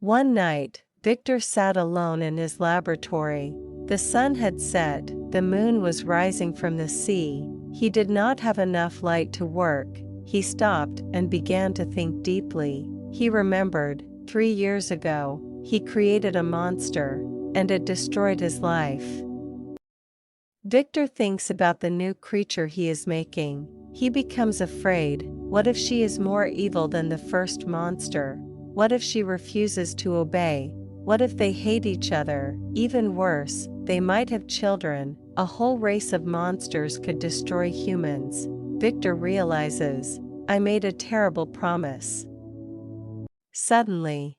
One night, Victor sat alone in his laboratory. The sun had set, the moon was rising from the sea. He did not have enough light to work. He stopped and began to think deeply. He remembered, 3 years ago, he created a monster, and it destroyed his life. Victor thinks about the new creature he is making. He becomes afraid. What if she is more evil than the first monster? What if she refuses to obey? What if they hate each other? Even worse, they might have children. A whole race of monsters could destroy humans. Victor realizes, I made a terrible promise. Suddenly,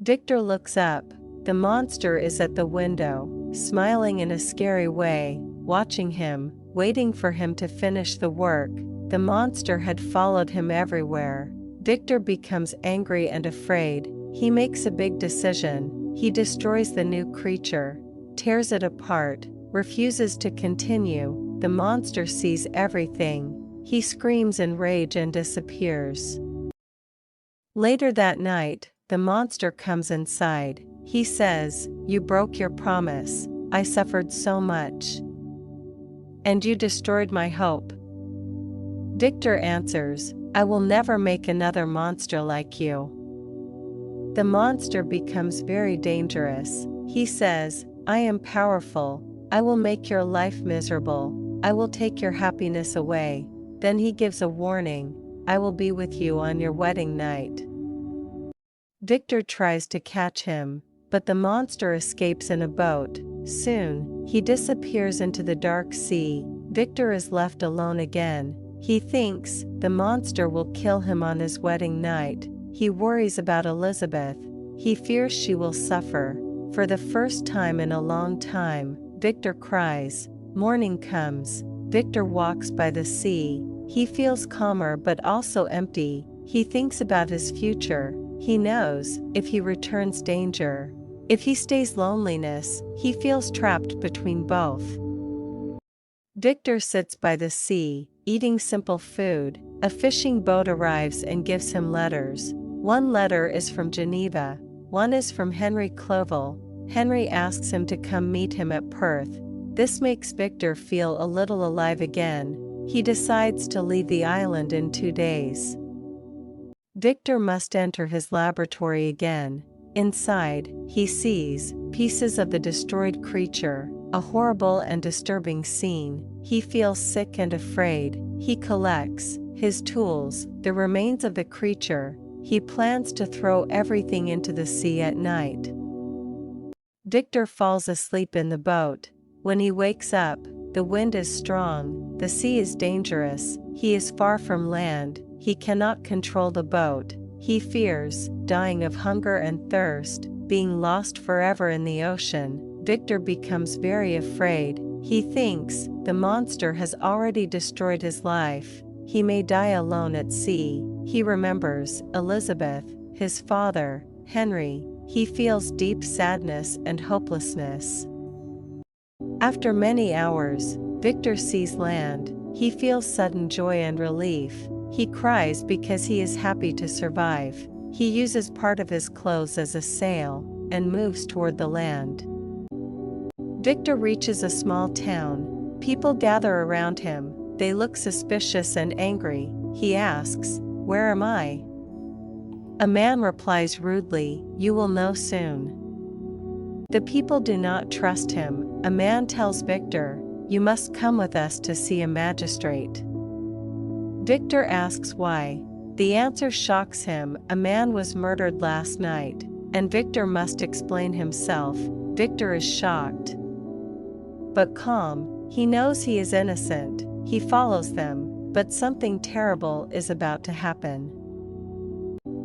Victor looks up. The monster is at the window, smiling in a scary way, watching him, waiting for him to finish the work. The monster had followed him everywhere. Victor becomes angry and afraid. He makes a big decision. He destroys the new creature, tears it apart, refuses to continue. The monster sees everything. He screams in rage and disappears. Later that night, the monster comes inside. He says, "You broke your promise. I suffered so much. And you destroyed my hope." Victor answers, "I will never make another monster like you." The monster becomes very dangerous. He says, "I am powerful. I will make your life miserable. I will take your happiness away." Then he gives a warning, "I will be with you on your wedding night." Victor tries to catch him, but the monster escapes in a boat. Soon, he disappears into the dark sea. Victor is left alone again. He thinks the monster will kill him on his wedding night. He worries about Elizabeth. He fears she will suffer. For the first time in a long time, Victor cries. Morning comes. Victor walks by the sea. He feels calmer but also empty. He thinks about his future. He knows, if he returns danger. If he stays loneliness, he feels trapped between both. Victor sits by the sea, eating simple food. A fishing boat arrives and gives him letters. One letter is from Geneva. One is from Henry Clovel. Henry asks him to come meet him at Perth. This makes Victor feel a little alive again. He decides to leave the island in 2 days. Victor must enter his laboratory again. Inside, he sees pieces of the destroyed creature, a horrible and disturbing scene. He feels sick and afraid. He collects his tools, the remains of the creature. He plans to throw everything into the sea at night. Victor falls asleep in the boat. When he wakes up, the wind is strong, the sea is dangerous, he is far from land, he cannot control the boat. He fears dying of hunger and thirst, being lost forever in the ocean. Victor becomes very afraid. He thinks the monster has already destroyed his life. He may die alone at sea. He remembers Elizabeth, his father, Henry. He feels deep sadness and hopelessness. After many hours, Victor sees land. He feels sudden joy and relief. He cries because he is happy to survive. He uses part of his clothes as a sail and moves toward the land. Victor reaches a small town. People gather around him. They look suspicious and angry. He asks, "Where am I?" A man replies rudely, "You will know soon." The people do not trust him. A man tells Victor, "You must come with us to see a magistrate." Victor asks why. The answer shocks him. A man was murdered last night, and Victor must explain himself. Victor is shocked, but calm. He knows he is innocent. He follows them, but something terrible is about to happen.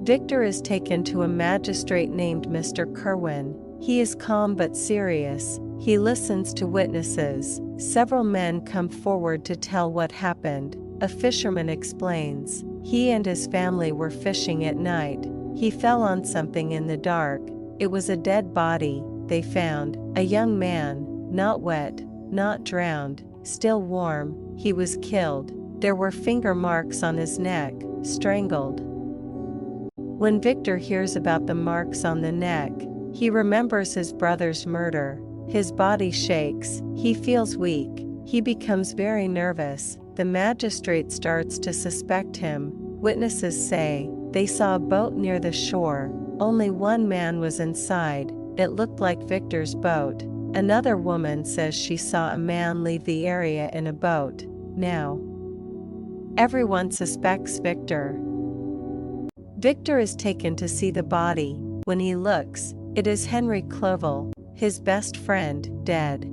Victor is taken to a magistrate named Mr. Kerwin. He is calm but serious. He listens to witnesses. Several men come forward to tell what happened. A fisherman explains. He and his family were fishing at night. He fell on something in the dark. It was a dead body they found. A young man, not wet, not drowned, still warm. He was killed. There were finger marks on his neck, strangled. When Victor hears about the marks on the neck, he remembers his brother's murder. His body shakes, he feels weak, he becomes very nervous. The magistrate starts to suspect him. Witnesses say they saw a boat near the shore. Only one man was inside. It looked like Victor's boat. Another woman says she saw a man leave the area in a boat. Now, everyone suspects Victor. Victor is taken to see the body. When he looks, it is Henry Clovel, his best friend, dead.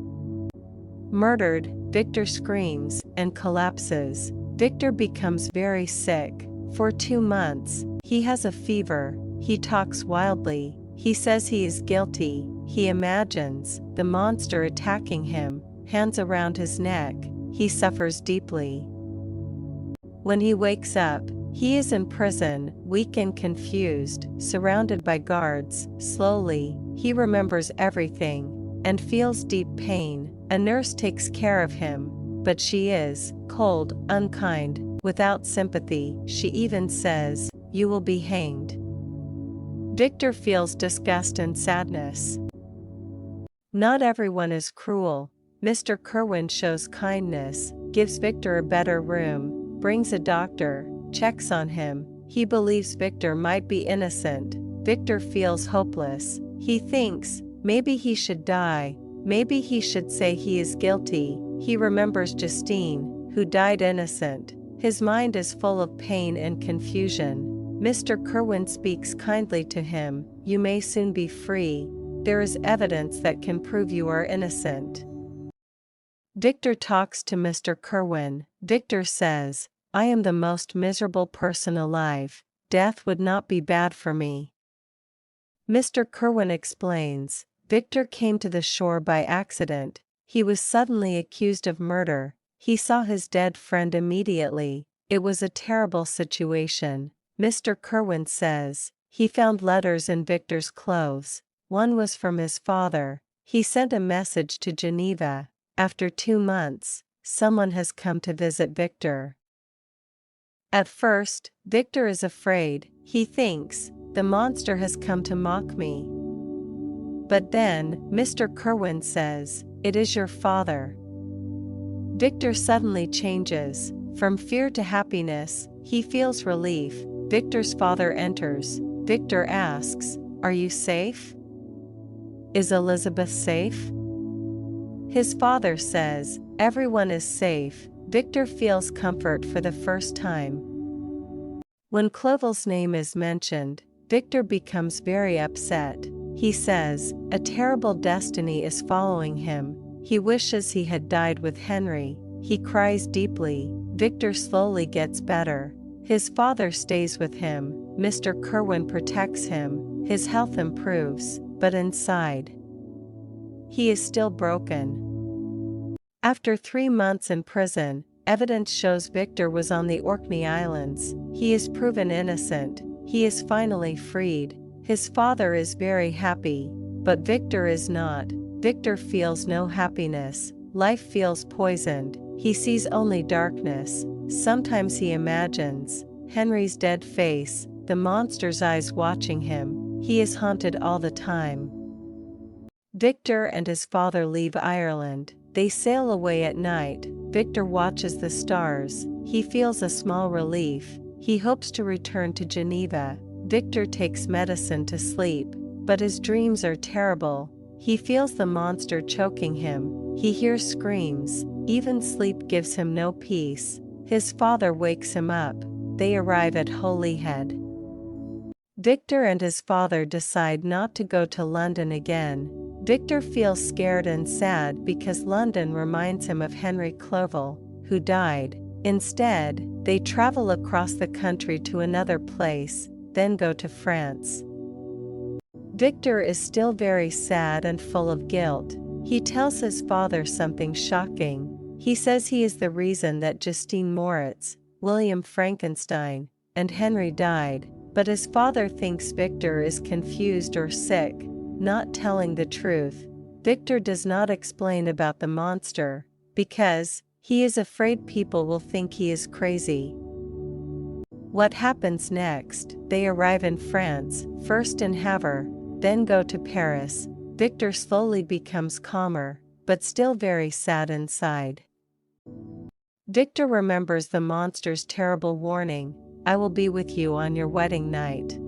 Murdered, Victor screams and collapses. Victor becomes very sick. For 2 months, he has a fever, he talks wildly, he says he is guilty, he imagines the monster attacking him, hands around his neck, he suffers deeply. When he wakes up, he is in prison, weak and confused, surrounded by guards. Slowly, he remembers everything, and feels deep pain. A nurse takes care of him, but she is cold, unkind, without sympathy. She even says, "You will be hanged." Victor feels disgust and sadness. Not everyone is cruel. Mr. Kerwin shows kindness, gives Victor a better room, brings a doctor, checks on him. He believes Victor might be innocent. Victor feels hopeless. He thinks, maybe he should die. Maybe he should say he is guilty. He remembers Justine, who died innocent. His mind is full of pain and confusion. Mr. Kerwin speaks kindly to him. "You may soon be free. There is evidence that can prove you are innocent." Victor talks to Mr. Kerwin. Victor says, "I am the most miserable person alive. Death would not be bad for me." Mr. Kerwin explains, Victor came to the shore by accident. He was suddenly accused of murder. He saw his dead friend immediately. It was a terrible situation. Mr. Kerwin says, he found letters in Victor's clothes. One was from his father. He sent a message to Geneva. After 2 months, someone has come to visit Victor. At first, Victor is afraid. He thinks, the monster has come to mock me. But then, Mr. Kerwin says, "It is your father." Victor suddenly changes. From fear to happiness, he feels relief. Victor's father enters. Victor asks, "Are you safe? Is Elizabeth safe?" His father says, "Everyone is safe." Victor feels comfort for the first time. When Clovel's name is mentioned, Victor becomes very upset. He says, a terrible destiny is following him. He wishes he had died with Henry. He cries deeply. Victor slowly gets better. His father stays with him. Mr. Kerwin protects him. His health improves, but inside, he is still broken. After 3 months in prison, evidence shows Victor was on the Orkney Islands. He is proven innocent. He is finally freed. His father is very happy, but Victor is not. Victor feels no happiness. Life feels poisoned. He sees only darkness. Sometimes he imagines Henry's dead face, the monster's eyes watching him. He is haunted all the time. Victor and his father leave Ireland. They sail away at night. Victor watches the stars. He feels a small relief. He hopes to return to Geneva. Victor takes medicine to sleep, but his dreams are terrible. He feels the monster choking him. He hears screams. Even sleep gives him no peace. His father wakes him up. They arrive at Holyhead. Victor and his father decide not to go to London again. Victor feels scared and sad because London reminds him of Henry Clovel, who died. Instead, they travel across the country to another place, then go to France. Victor is still very sad and full of guilt. He tells his father something shocking. He says he is the reason that Justine Moritz, William Frankenstein, and Henry died, but his father thinks Victor is confused or sick, not telling the truth. Victor does not explain about the monster, because he is afraid people will think he is crazy. What happens next? They arrive in France, first in Havre, then go to Paris. Victor slowly becomes calmer, but still very sad inside. Victor remembers the monster's terrible warning, "I will be with you on your wedding night."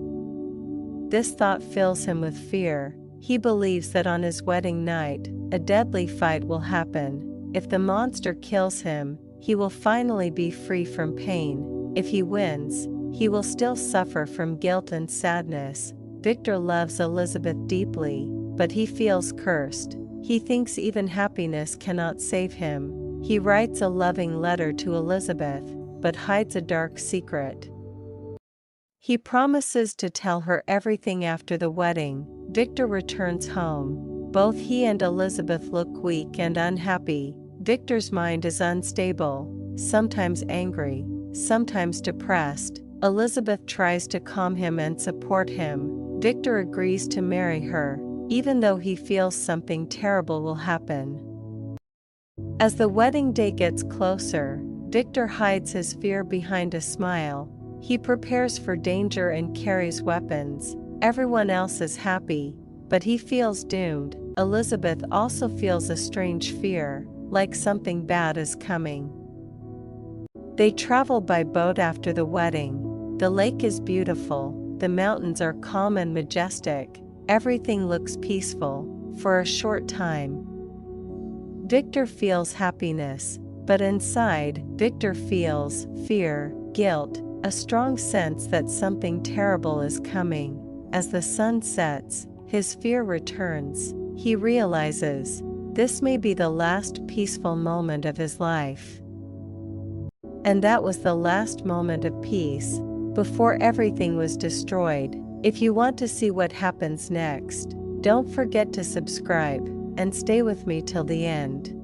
This thought fills him with fear. He believes that on his wedding night, a deadly fight will happen. If the monster kills him, he will finally be free from pain. If he wins, he will still suffer from guilt and sadness. Victor loves Elizabeth deeply, but he feels cursed. He thinks even happiness cannot save him. He writes a loving letter to Elizabeth, but hides a dark secret. He promises to tell her everything after the wedding. Victor returns home. Both he and Elizabeth look weak and unhappy. Victor's mind is unstable, sometimes angry, sometimes depressed. Elizabeth tries to calm him and support him. Victor agrees to marry her, even though he feels something terrible will happen. As the wedding day gets closer, Victor hides his fear behind a smile. He prepares for danger and carries weapons. Everyone else is happy, but he feels doomed. Elizabeth also feels a strange fear, like something bad is coming. They travel by boat after the wedding. The lake is beautiful, the mountains are calm and majestic, everything looks peaceful, for a short time. Victor feels happiness, but inside, Victor feels fear, guilt, a strong sense that something terrible is coming. As the sun sets, his fear returns. He realizes this may be the last peaceful moment of his life. And that was the last moment of peace, before everything was destroyed. If you want to see what happens next, don't forget to subscribe, and stay with me till the end.